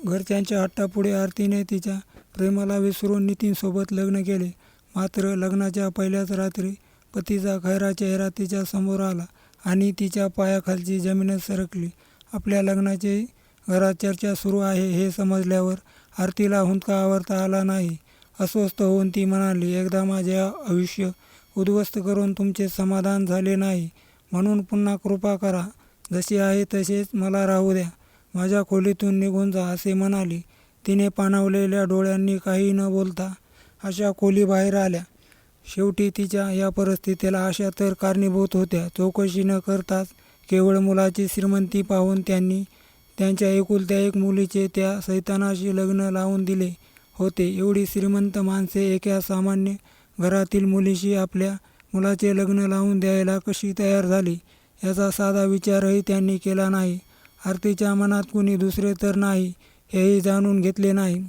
घरच्यांच्या हट्टापुढे आरतीने तिच्या प्रेमाला विसरून नितीनसोबत लग्न केले. मात्र लग्नाच्या पहिल्याच रात्री पतीचा खैरा चेहरा तिच्या समोर आला आणि तिच्या पायाखालची जमीनच सरकली. आपल्या लग्नाची घरात चर्चा सुरू आहे हे समजल्यावर आरतीला हुंदका आवरता आला नाही. अस्वस्थ होऊन ती म्हणाली, एकदा माझे आयुष्य उद्ध्वस्त करून तुमचे समाधान झाले नाही म्हणून पुन्हा कृपा करा. जसे आहे तसेच मला राहू द्या. माझ्या खोलीतून निघून जा असे म्हणाली. तिने पाणावलेल्या डोळ्यांनी काही न बोलता अशा खोलीबाहेर आल्या. शेवटी तिच्या या परिस्थितीला आशा तर कारणीभूत होत्या. चौकशी न करताच केवळ मुलाची श्रीमंती पाहून त्यांनी त्यांच्या एकुलत्या एक मुलीचे त्या सैतानाशी लग्न लावून दिले होते. एवढी श्रीमंत माणसे एका सामान्य घरातील मुलीशी आपल्या मुलाचे लग्न लावून द्यायला कशी तयार झाली याचा साधा विचारही त्यांनी केला नाही. आरतीच्या मनात कुणी दुसरे तर नाही हेही जाणून घेतले नाही.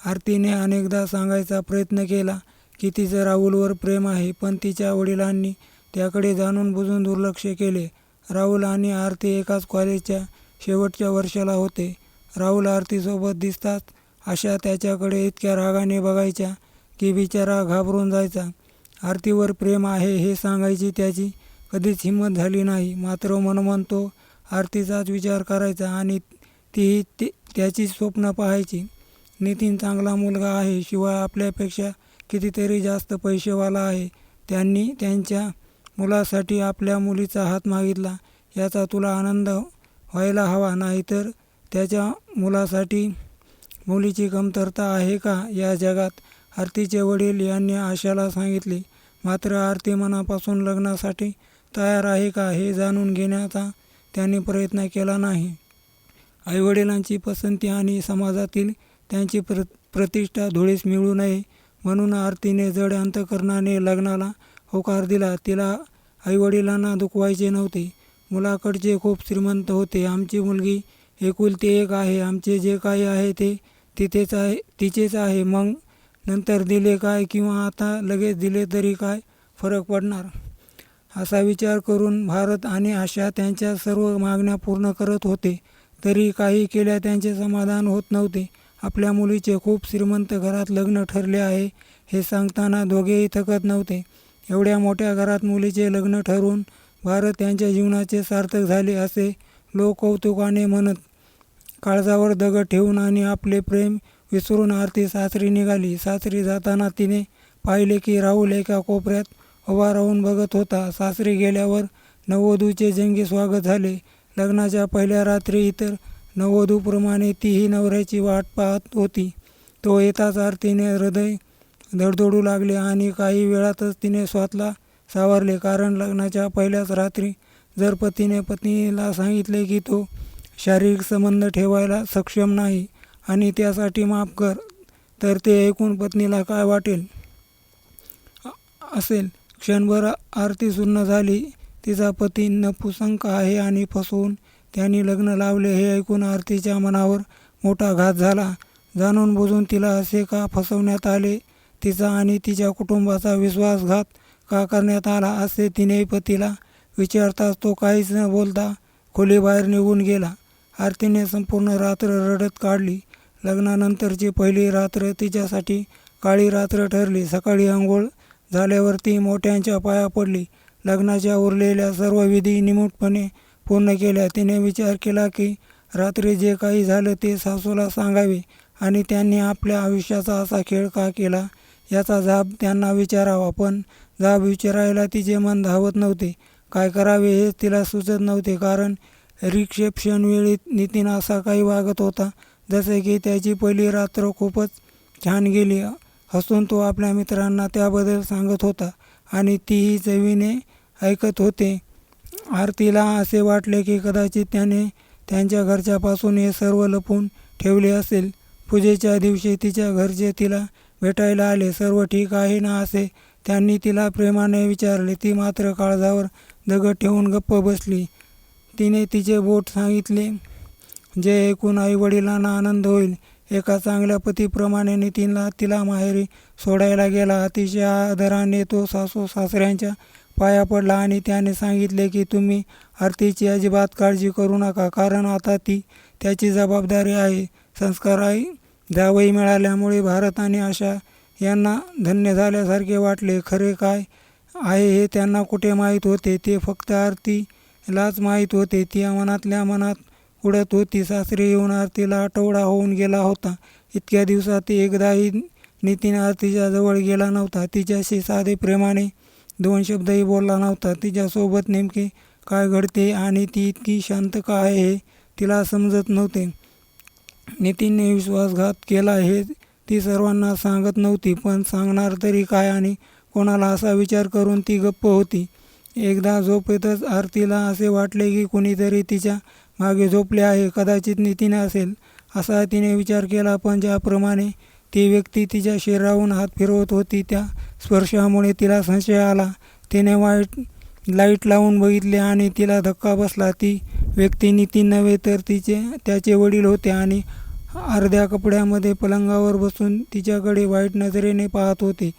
आरतीने अनेकदा सांगायचा प्रयत्न केला की तिचं राहुलवर प्रेम आहे, पण तिच्या वडिलांनी त्याकडे जाणून बुजून दुर्लक्ष केले. राहुल आणि आरती एकाच कॉलेजच्या शेवटच्या वर्षाला होते. राहुल आरतीसोबत दिसताच आशा त्याच्याकडे इतक्या रागाने बघायच्या की बिचारा घाबरून जायचा. आरतीवर प्रेम आहे हे सांगायची त्याची कधीच हिंमत झाली नाही. मात्र मनोमन तो आरतीचाच विचार करायचा आणि तीही त्याची स्वप्न पाहायची. नितीन चांगला मुलगा आहे, शिवाय आपल्यापेक्षा कितीतरी जास्त पैसेवाला आहे. त्यांनी त्यांच्या मुलासाठी आपल्या मुलीचा हात मागितला याचा तुला आनंद व्हायला हवा, नाहीतर त्याच्या मुलासाठी मुलीची कमतरता आहे का या जगात, आरतीचे वडील यांनी आशाला सांगितले. मात्र आरती मनापासून लग्नासाठी तयार आहे का हे जाणून घेण्याचा त्यांनी प्रयत्न केला नाही. आईवडिलांची पसंती आणि समाजातील त्यांची प्रतिष्ठा धुळीस मिळू नये म्हणून आरतीने जड अंतकरणाने लग्नाला होकार दिला. तिला आईवडिलांना दुखवायचे नव्हते. मुलाकडचे खूप श्रीमंत होते. आमची मुलगी एकुलती एक आहे, आमचे जे काही आहे ते तिचेच आहे. मग नंतर दिले काय किंवा आता लगेच दिले तरी काय फरक पडणार, असा विचार करून भारत आणि आशा त्यांच्या सर्व मागण्या पूर्ण करत होते. तरी काही केल्या त्यांचे समाधान होत नव्हते. आपल्या मुलीचे खूप श्रीमंत घरात लग्न ठरले आहे हे सांगताना दोघेही थकत नव्हते. एवढ्या मोठ्या घरात मुलीचे लग्न ठरवून भारत यांच्या जीवनाचे सार्थक झाले असे लोक कौतुकाने म्हणत. काळजावर दगड ठेवून आणि आपले प्रेम विसरून आरती सासरी निघाली. सासरी जाताना तिने पाहिले की राहुल एका कोपऱ्यात उभा राहून बघत होता. सासरी गेल्यावर नववधूचे जंगी स्वागत झाले. लग्नाच्या पहिल्या रात्री इतर नववधूप्रमाणे तीही नवऱ्याची वाट पाहत होती. तो येताच आरतीने हृदय धडधडू लागले आणि काही वेळातच तिने स्वतःला सावरले. कारण लग्नाच्या पहिल्याच रात्री जर पतीने पत्नीला सांगितले की तो शारीरिक संबंध ठेवायला सक्षम नाही आणि त्यासाठी माफ कर, तर ते ऐकून पत्नीला काय वाटेल असेल. क्षणभर आरती सुन्न झाली. तिचा पती नपुसंक आहे आणि फसवून त्यांनी लग्न लावले हे ऐकून आरतीच्या मनावर मोठा घात झाला. जाणून बुजून तिला असे का फसवण्यात आले, तिचा आणि तिच्या कुटुंबाचा विश्वासघात का करण्यात आला असे तिने पतीला विचारताच तो काहीच न बोलता खोलीबाहेर निघून गेला. आरतीने संपूर्ण रात्र रडत काढली. लग्नानंतरची पहिली रात्र तिच्यासाठी काळी रात्र ठरली. सकाळी अंघोळ झाल्यावर ती मोठ्यांच्या पाया पडली. लग्नाच्या उरलेल्या सर्व विधी निमूटपणे पूर्ण केल्या. तिने विचार केला की रात्री जे काही झालं ते सासूला सांगावे आणि त्यांनी आपल्या आयुष्याचा असा खेळ का केला याचा जाब त्यांना विचारावा. पण जाब विचारायला तिचे मन धावत नव्हते. काय करावे हेच तिला सुचत नव्हते. कारण रिसेप्शनवेळी नितीन असा काही वागत होता जसे की त्याची पहिली रात्र खूपच छान गेली. हसून तो आपल्या मित्रांना त्याबद्दल सांगत होता आणि तीही चवीने ऐकत होते. आरतीला असे वाटले की कदाचित त्याने त्यांच्या घरच्यापासून हे सर्व लपवून ठेवले असेल. पूजेच्या दिवशी तिच्या घरचे तिला भेटायला आले. सर्व ठीक आहे ना असे त्यांनी तिला प्रेमाने विचारले. ती मात्र काळजावर दगड ठेवून गप्प बसली. तिने तिचे बोट सांगितले जे ऐकून आईवडिलांना आनंद होईल. एका चांगल्या पतीप्रमाणे नितीनला तिला माहेरी सोडायला गेला. अतिशय आदराने तो सासू सासऱ्यांच्या पाया पडला आणि त्याने सांगितले की तुम्ही आरतीची अजिबात काळजी करू नका, कारण आता ती त्याची जबाबदारी आहे. संस्कारी जावई मिळाल्यामुळे भारत आणि आशा यांना धन्य झाल्यासारखे वाटले. खरे काय आहे हे त्यांना कुठे माहीत होते. ते फक्त आरतीलाच माहीत होते. ती मनातल्या मनात उडत होती. सासरी येऊन आरतीला आठवडा होऊन गेला होता. इतक्या दिवसात एकदाही नितीन आरतीच्या जवळ गेला नव्हता. तिच्याशी साधे प्रेमाने 2 शब्दही बोलला नव्हता. तिच्यासोबत नेमके काय घडते आणि ती इतकी शांत का आहे हे तिला समजत नव्हते. नितीनने विश्वासघात केला हे ती सर्वांना सांगत नव्हती, पण सांगणार तरी काय आणि कोणाला असा विचार करून ती गप्प होती. एकदा झोपेतच आरतीला असे वाटले की कुणीतरी तिच्या मागे झोपले आहे. कदाचित नितीन असेल असा तिने विचार केला, पण ज्याप्रमाणे ती व्यक्ती तिच्या शरीरावरून हात फिरवत होती त्या स्पर्शामुळे तिला संशय आला. तिने लाईट लावून बघितले आणि तिला धक्का बसला. ती व्यक्ती नितीन नव्हे तर त्याचे वडील होते आणि अर्ध्या कपड्यामध्ये पलंगावर बसून तिच्याकडे वाईट नजरेने पाहत होते.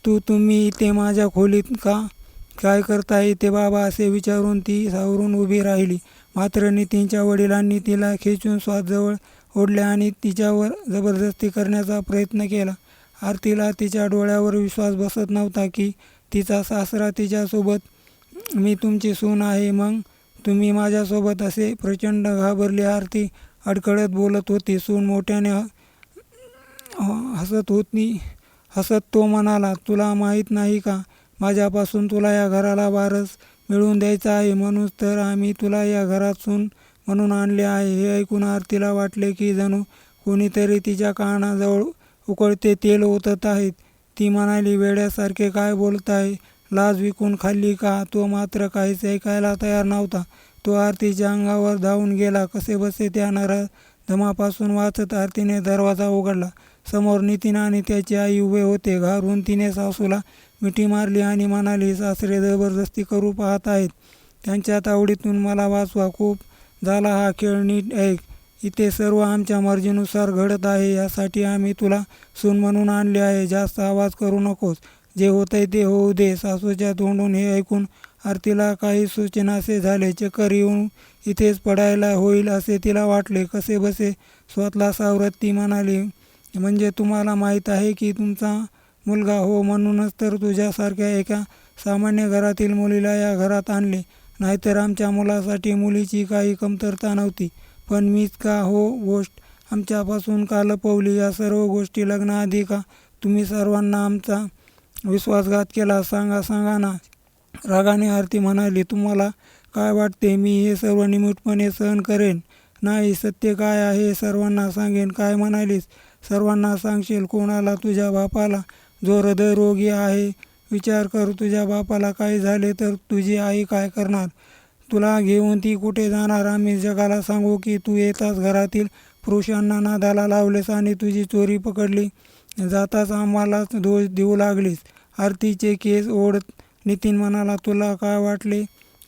तुम्ही इथे माझ्या खोलीत काय करताय ते बाबा, असे विचारून ती सावरून उभी राहिली. मात्र नितीनच्या वडिलांनी तिला खेचून स्वतःजवळ ओढले आणि तिच्यावर जबरदस्ती करण्याचा प्रयत्न केला. आरतीला तिच्या डोळ्यावर विश्वास बसत नव्हता की तिचा सासरा तिच्यासोबत, मी तुमची सून आहे, मग तुम्ही माझ्यासोबत असे. प्रचंड घाबरली आरती अडखळत बोलत होती. सून मोठ्याने हसत तो म्हणाला, तुला माहीत नाही का, माझ्यापासून तुला या घराला वारस मिळवून द्यायचा आहे. म्हणूनच तर आम्ही तुला या घरात सून म्हणून आणले आहे. हे ऐकून आरतीला वाटले की जणू कोणीतरी तिच्या कानाजवळ उकळते तेल ओतत आहेत. ती म्हणाली, वेड्यासारखे काय बोलताय, लाज विकून खाल्ली का. तो मात्र काहीच ऐकायला तयार नव्हता. तो आरतीच्या अंगावर धावून गेला. कसेबसे त्या नराधमापासून वाचत आरतीने दरवाजा उघडला. समोर नितीन आणि त्याची आई उभे होते. घाबरून तिने सासूला मिठी मारली आणि म्हणाली, सासरे जबरदस्ती करू पाहत आहेत. त्यांच्या तावडीतून मला वाचवा. खूप झाला हा खेळ, नीट ऐक. इथे सर्व आमच्या मर्जीनुसार घडत आहे. यासाठी आम्ही तुला सून म्हणून आणले आहे. जास्त आवाज करू नकोस. जे होतंय ते होऊ दे. सासूच्या तोंडून हे ऐकून आरतीला काही सूचनासे झाले. चक्कर येऊन इथेच पडायला होईल असे तिला वाटले. कसेबसे स्वतःला सावरत ती म्हणाली, म्हणजे तुम्हाला माहीत आहे की तुमचा मुलगा. हो, म्हणूनच तर तुझ्यासारख्या एका सामान्य घरातील मुलीला या घरात आणले. नाहीतर आमच्या मुलासाठी मुलीची काही कमतरता नव्हती. पण मीच का हो गोष्ट आमच्यापासून का लपवली. या सर्व गोष्टी लग्नाआधी का तुम्ही सर्वांना आमचा विश्वासघात केला. सांगा ना. रागाने आरती म्हणाली, तुम्हाला काय वाटते मी हे सर्व निमूटपणे सहन करेन? नाही, सत्य काय आहे सर्वांना सांगेन. काय म्हणालीस? सर्वांना सांगशील? कोणाला? तुझ्या बापाला, जो हृदयरोगी आहे. विचार कर, तुझ्या बापाला काही झाले तर तुझी आई काय करणार? तुला घेऊन ती कुठे जाणार? आम्ही जगाला सांगू की तू येताच घरातील पुरुषांना नादाला लावलेस आणि तुझी चोरी पकडली जाताच आम्हालाच दोष देऊ लागलीस. आरतीचे केस ओढत नितीन म्हणाला, तुला काय वाटले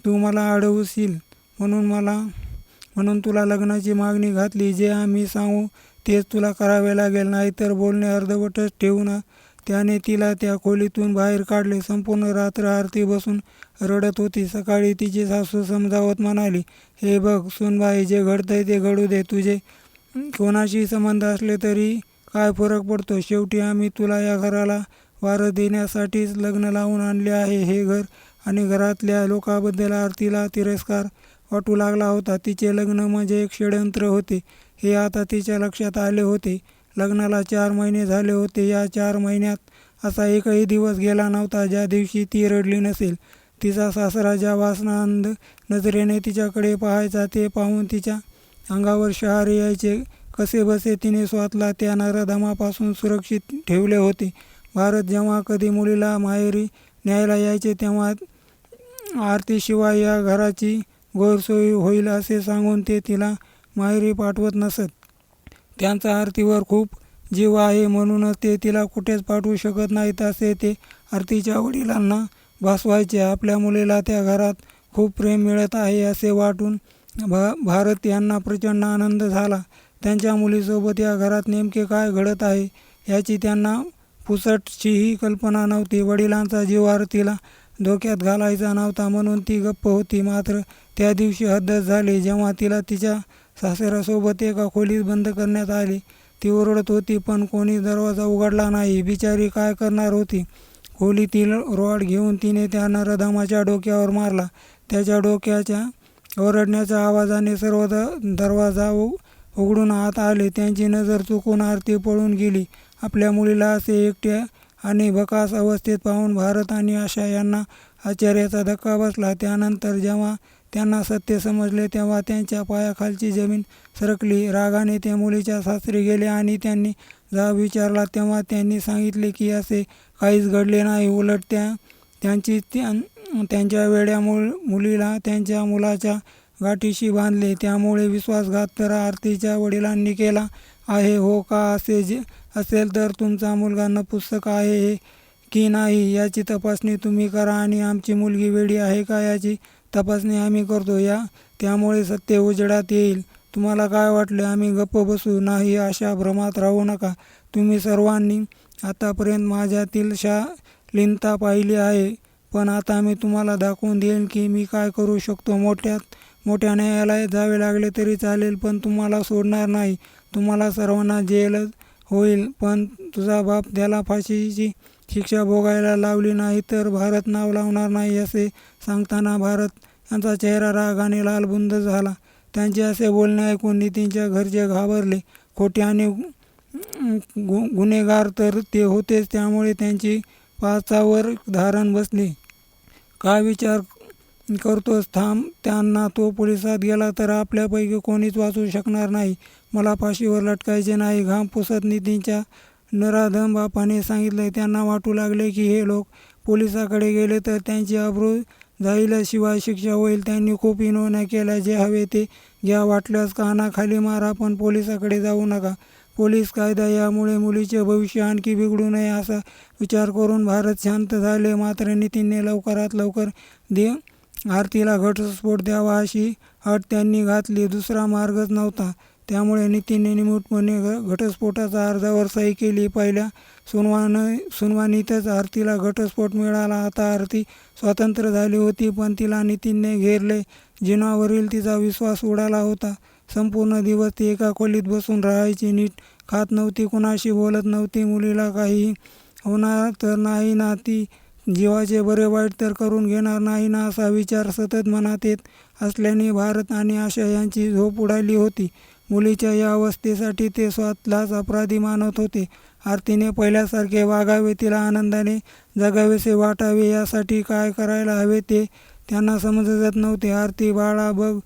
तू मला अडवशील म्हणून तुला लग्नाची मागणी घातली. जे आम्ही सांगू तेच तुला करावे लागेल. नाहीतर बोलणे अर्धवटच ठेवून त्याने तिला त्या खोलीतून बाहेर काढले. संपूर्ण रात्र आरती बसून रडत होती. सकाळी तिची सासू समजावत म्हणाली, हे बघ सूनबाई, जे घडतंय ते घडू दे. तुझे कोणाशी संबंध असले तरी काय फरक पडतो. शेवटी आम्ही तुला या घराला वारस देण्यासाठीच लग्न लावून आणले आहे. हे घर आणि घरातल्या लोकांबद्दल आरतीला तिरस्कार वाटू लागला होता. तिचे लग्न म्हणजे एक षडयंत्र होते हे आता तिच्या लक्षात आले होते. लग्नाला 4 महिने झाले होते. या 4 महिन्यात असा एकही दिवस गेला नव्हता ज्या दिवशी ती रडली नसेल. तिचा सासरा ज्या वासनांध नजरेने तिच्याकडे पाहायचा ते पाहून तिच्या अंगावर शहारे यायचे. कसेबसे तिने स्वतःला त्या नराधमापासून सुरक्षित ठेवले होते. भारत जेव्हा कधी मुलीला माहेरी न्यायला यायचे तेव्हा आरतीशिवाय या घराची गैरसोय होईल असे सांगून ते तिला माहेरी पाठवत नसत. त्यांचा आरतीवर खूप जीव आहे म्हणूनच ते तिला कुठेच पाठवू शकत नाहीत असे ते आरतीच्या वडिलांना भासवायचे. आपल्या मुलीला त्या घरात खूप प्रेम मिळत आहे असे वाटून भारत यांना प्रचंड आनंद झाला. त्यांच्या मुलीसोबत या घरात नेमके काय घडत आहे याची त्यांना पुसटशीही कल्पना नव्हती. वडिलांचा जीव आरतीला धोक्यात घालायचा नव्हता म्हणून ती गप्प होती. मात्र त्या दिवशी हद्दच झाली जेव्हा तिला तिच्या सासऱ्यासोबत एका खोलीत बंद करण्यात आले. ती ओरडत होती पण कोणी दरवाजा उघडला नाही. बिचारी काय करणार होती. खोलीतील रॉड घेऊन तिने त्या नराधमाच्या डोक्यावर मारला. त्याच्या डोक्याच्या ओरडण्याच्या आवाजाने सर्व दरवाजा उघडून आत आले. त्यांची नजर चुकून आरती पळून गेली. आपल्या मुलीला असे एकटे आणि भकास अवस्थेत पाहून भारत आणि आशा यांना आश्चर्याचा धक्का बसला. त्यानंतर जेव्हा त्यांना सत्य समजले तेव्हा त्यांच्या पायाखालची जमीन सरकली. रागाने ते मुलीच्या सासरी गेले आणि त्यांनी जाब विचारला तेव्हा त्यांनी सांगितले की असे काहीच घडले नाही. उलट त्यांच्या वेड्या मुलीला त्यांच्या मुलाच्या गाठीशी बांधले. त्यामुळे विश्वासघात तर आरतीच्या वडिलांनी केला आहे. हो का? असेल तर तुमचा मुलगा नपुंसक आहे की नाही याची तपासणी तुम्ही करा आणि आमची मुलगी वेडी आहे का याची तपासणी आम्ही करतो. त्यामुळे सत्य उजेडात येईल. तुम्हाला काय वाटले आम्ही गप्प बसू? नाही, अशा भ्रमात राहू नका. तुम्ही सर्वांनी आतापर्यंत माझ्यातील शालीनता पाहिली आहे, पण आता मी तुम्हाला दाखवून देईन की मी काय करू शकतो. मोठ्या न्यायालयात जावे लागले तरी चालेल, पण तुम्हाला सोडणार नाही. तुम्हाला सर्वांना जेलच होईल, पण तुझा बाप त्याला फाशीची शिक्षा भोगायला लावली नाही तर भारत नाव लावणार नाही. असे सांगताना भारत यांचा चेहरा रागाने लालबुंद झाला. त्यांचे असे बोलणे ऐकून नितीनच्या घरचे घाबरले. खोटे आणि गुन्हेगार तर ते होतेच, त्यामुळे त्यांची पाचावर धारण बसली. काय विचार करतोस? थांब. त्यांना तो पोलिसात गेला तर आपल्यापैकी कोणीच वाचू शकणार नाही. मला फाशीवर लटकायचे नाही. घाम पुसत नितीनच्या नराधम बापाने सांगितले. त्यांना वाटू लागले की हे लोक पोलिसाकडे गेले तर त्यांची अब्रू जाईल, शिवाय शिक्षा होईल. त्यांनी खूप विनवण्या केल्या. जे हवे ते घ्या, वाटल्यास कानाखाली मारा, पण पोलिसाकडे जाऊ नका. पोलीस कायदा यामुळे मुलीचे भविष्य आणखी बिघडू नये असा विचार करून भारत शांत झाले. मात्र नितीनने लवकरात लवकर आरतीला घटस्फोट द्यावा अशी अट त्यांनी घातली. दुसरा मार्गच नव्हता. त्यामुळे नितीनने निमूटपणे घटस्फोटाचा अर्जावर सही केली. पहिल्या सुनावणीतच आरतीला घटस्फोट मिळाला. आता आरती स्वतंत्र झाली होती, पण तिला नितीनने घेरले. जीवनावरील तिचा विश्वास उडाला होता. संपूर्ण दिवस ती एका खोलीत बसून राहायची. नीट खात नव्हती, कुणाशी बोलत नव्हती. मुलीला काही होणार तर नाही ना, ती जीवाचे बरे वाईट तर करून घेणार नाही ना, असा विचार सतत मनात येत असल्याने भारत आणि आशा यांची झोप उडाली होती. मुलीच्या या अवस्थेसाठी ते स्वतःलाच अपराधी मानत होते. आरतीने पहिल्यासारखे वागावे, तिला आनंदाने जगावेसे वाटावे, यासाठी काय करायला हवे ते त्यांना समजत नव्हते. आरती, बाळा बघ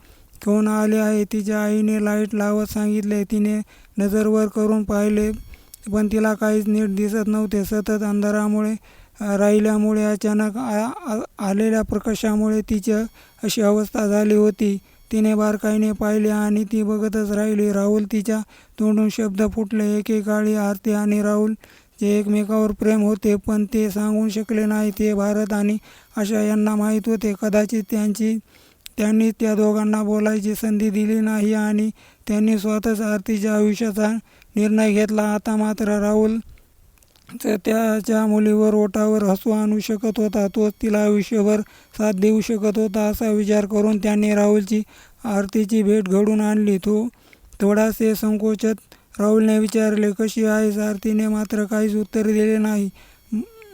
कोण आले आहे. तिच्या आईने लाईट लावत सांगितले. तिने नजर वर करून पाहिले, पण तिला काहीच नीट दिसत नव्हते. सतत अंधारामुळे राहिल्यामुळे अचानक आलेल्या प्रकाशामुळे तिची अशी अवस्था झाली होती. तिने बारकाईने पाहिले आणि ती बघतच राहिली. राहुल, तिच्या तोंडून शब्द फुटले. एकेकाळी आरती आणि राहुलचे एकमेकावर प्रेम होते, पण ते सांगू शकले नाही. ते भारत आणि आशा यांना माहीत होते. कदाचित त्यांनी त्या दोघांना बोलायची संधी दिली नाही आणि त्यांनी स्वतःच आरतीच्या आयुष्याचा निर्णय घेतला. आता मात्र राहुल त्याच्या मुलीवर ओठावर हसू आणू शकत होता. तोच तिला आयुष्यभर साथ देऊ शकत होता, असा विचार करून त्यांनी राहुलची आरतीची भेट घडवून आणली. थोडासे संकोचत राहुलने विचारले, कशी आहेस? आरतीने मात्र काहीच उत्तर दिले नाही.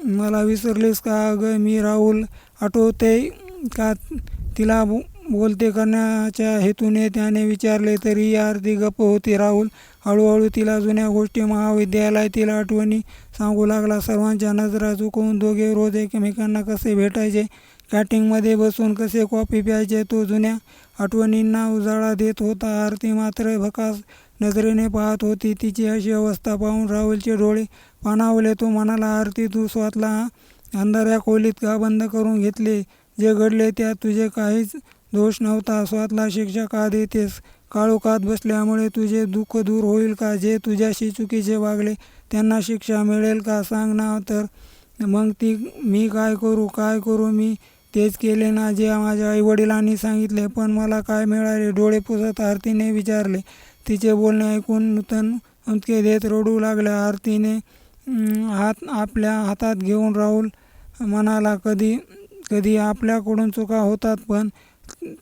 मला विसरलेस का? अगं मी राहुल, आठवते का? तिला बोलते करण्याच्या हेतूने त्याने विचारले. तरी आरती गप्प होती. राहुल हळूहळू तिला जुन्या गोष्टी, महाविद्यालयातील आठवणी सांगू लागला. सर्वांच्या नजरा चुकवून दोघे रोज एकमेकांना कसे भेटायचे, कॅन्टीनमध्ये बसून कसे कॉफी प्यायचे, तो जुन्या आठवणींना उजाळा देत होता. आरती मात्र भकास नजरेने पाहत होती. तिची अशी अवस्था पाहून राहुलचे डोळे पाणावले. तो म्हणाला, आरती, तू स्वतःला अंधाऱ्या खोलीत का बंद करून घेतले? जे घडले त्यात तुझे काहीच दोष नव्हता. स्वतःला शिक्षा का देतेस? काळोखात बसल्यामुळे तुझे दुःख दूर होईल का? जे तुझ्याशी चुकीचे वागले त्यांना शिक्षा मिळेल का? सांग ना. तर मग मी काय करू? मी तेच केले ना जे माझ्या आईवडिलांनी सांगितले. पण मला काय मिळाले? डोळे पुसत आरतीने विचारले. तिचे बोलणे ऐकून नूतन उंचके देत रडू लागल्या. आरतीने हात आपल्या हातात घेऊन राहुल म्हणाला, कधी आपल्याकडून चुका होतात, पण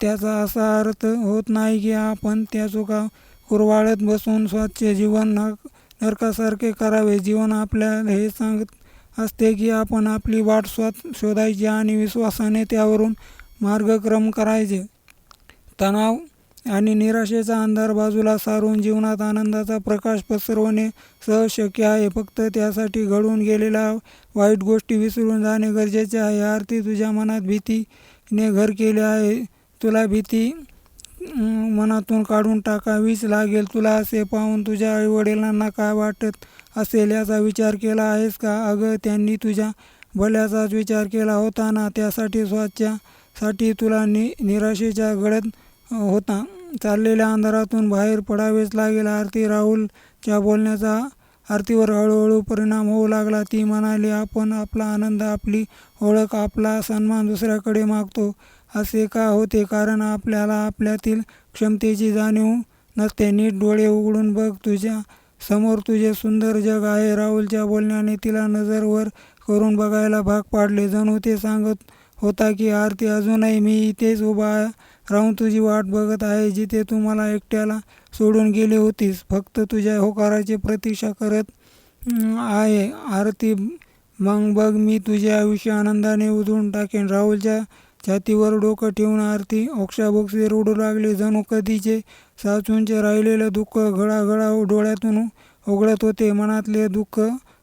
त्याचा असा अर्थ होत नाही की आपण त्या चुका कुरवाळत बसून स्वतःचे जीवन नरकासारखे करावे. जीवन आपल्याला हे सांगत असते की आपण आपली वाट शोधायची आणि विश्वासाने त्यावरून मार्गक्रम करायचे. तणाव आणि निराशेचा अंधार बाजूला सारून जीवनात आनंदाचा प्रकाश पसरवणे सहज शक्य आहे. फक्त त्यासाठी घडून गेलेल्या वाईट गोष्टी विसरून जाणे गरजेचे आहे. आरती, तुझ्या मनात भीतीने घर केले आहे. तुला भीती मनातून काढून टाकावीच लागेल. तुला असे पाहून तुझ्या आईवडिलांना काय वाटत असेल याचा विचार केला आहेस का? अगं, त्यांनी तुझ्या भल्याचाच विचार केला होता ना. त्यासाठी स्वतःसाठी तुला निराशेच्या गडद होता चाललेल्या अंधारातून बाहेर पडावेच लागेल. आरती, राहुलच्या बोलण्याचा आरतीवर हळूहळू परिणाम होऊ लागला. ती म्हणाली, आपण आपला आनंद, आपली ओळख, आपला सन्मान दुसऱ्याकडे मागतो. असे का होते? कारण आपल्याला आपल्यातील क्षमतेची जाणीव नसते. नीट डोळे उघडून बघ, तुझ्या समोर तुझे सुंदर जग आहे. राहुलच्या बोलण्याने तिला नजर वर करून बघायला भाग पाडले. जणू ते सांगत होता की आरती, अजूनही मी इथेच उभा राहून तुझी वाट बघत आहे. जिथे तू मला एकट्याला सोडून गेली होतीस, फक्त तुझ्या होकाराची प्रतीक्षा करत आहे. आरती, मग बघ, मी तुझे आयुष्य आनंदाने उधळून टाकेन. राहुलच्या छातीवर डोकं ठेवून आरती ओक्साबोक्शी रडू लागली. जणू कधीचे साचून राहिलेलं दुःख घळाघळा डोळ्यातून ओघळत होते. मनातले दुःख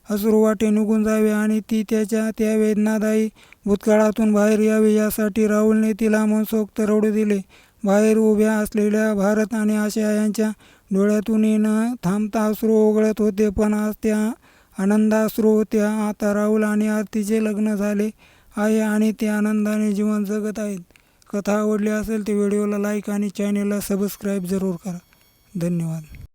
अश्रुवाटे निघून जावे आणि ती त्या वेदनादायी भूतकाळातून बाहेर यावी यासाठी राहुलने तिला मनसोक्त रडू दिले. बाहेर उभ्या असलेल्या भारत आणि आशा यांच्या डोळ्यातूनही न थांबता अश्रू ओघळत होते. पण आज त्या आनंदाश्रू होत्या. आता राहुल आणि आरतीचे लग्न झाले आहे आणि ते आनंदाने जीवन जगत आहेत. कथा आवडली असेल तर व्हिडिओला लाईक आणि चॅनेलला सबस्क्राईब जरूर करा. धन्यवाद.